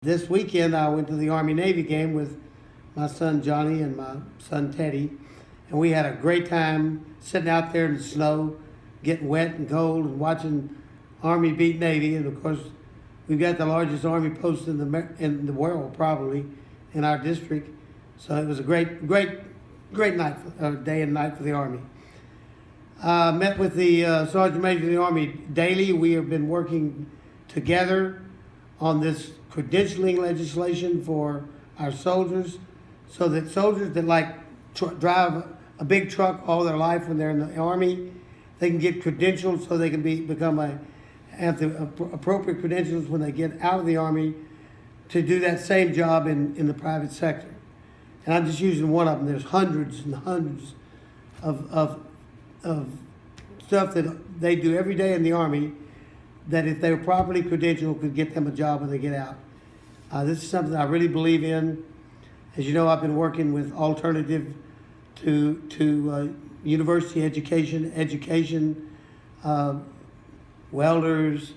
This weekend I went to the Army-Navy game with my son Johnny and my son Teddy, and we had a great time sitting out there in the snow, getting wet and cold, and watching Army beat Navy. And of course, we've got the largest Army post in the world, probably, in our district. So it was a great night, day and night for the Army. Met with the Sergeant Major of the Army daily. We have been working together on this credentialing legislation for our soldiers, so that soldiers that drive a big truck all their life when they're in the Army, they can get credentials so they can have the appropriate credentials when they get out of the Army to do that same job in the private sector. And I'm just using one of them. There's hundreds and hundreds of stuff that they do every day in the Army that if they were properly credentialed could get them a job when they get out. This is something I really believe in. As you know, I've been working with alternative to university education, welders,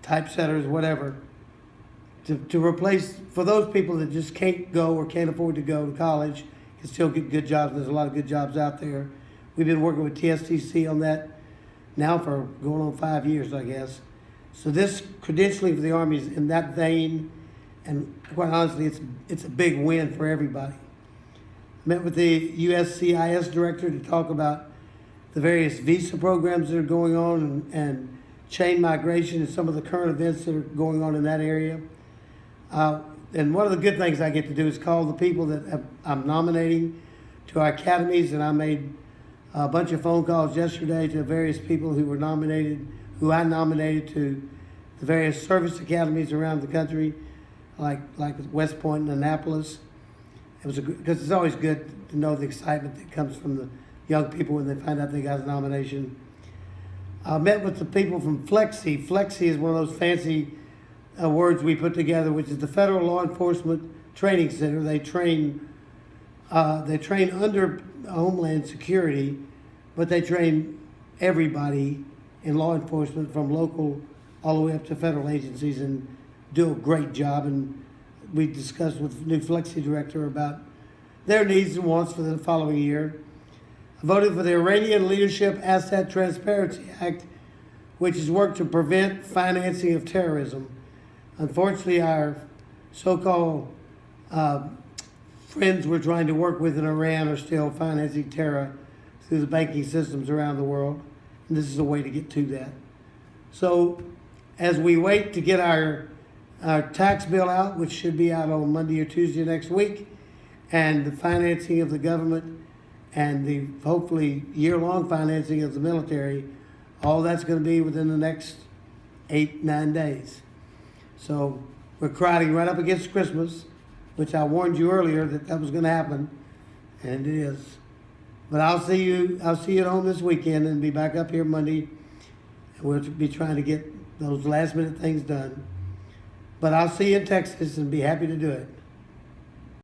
typesetters, whatever, to replace, for those people that just can't go or can't afford to go to college, can still get good jobs. There's a lot of good jobs out there. We've been working with TSTC on that now for going on 5 years, I guess. So this credentialing for the Army is in that vein, and quite honestly, it's a big win for everybody. I met with the USCIS director to talk about the various visa programs that are going on and chain migration and some of the current events that are going on in that area. And one of the good things I get to do is call the people that I'm nominating to our academies, and I made a bunch of phone calls yesterday to various people who I nominated to the various service academies around the country, like West Point and Annapolis. Because it's always good to know the excitement that comes from the young people when they find out they got a nomination. I met with the people from Flexi. Flexi is one of those fancy words we put together, which is the Federal Law Enforcement Training Center. They train under Homeland Security, but they train everybody in law enforcement from local all the way up to federal agencies, and do a great job. And we discussed with the new Flexi director about their needs and wants for the following year. I voted for the Iranian Leadership Asset Transparency Act, which has worked to prevent financing of terrorism. Unfortunately, our so-called friends we're trying to work with in Iran are still financing terror through the banking systems around the world, and this is a way to get to that. So as we wait to get our tax bill out, which should be out on Monday or Tuesday next week, and the financing of the government and the hopefully year-long financing of the military, all that's going to be within the next 8-9 days. So we're crowding right up against Christmas, which I warned you earlier that was going to happen, and it is. But I'll see you at home this weekend and be back up here Monday, and we'll be trying to get those last-minute things done. But I'll see you in Texas and be happy to do it.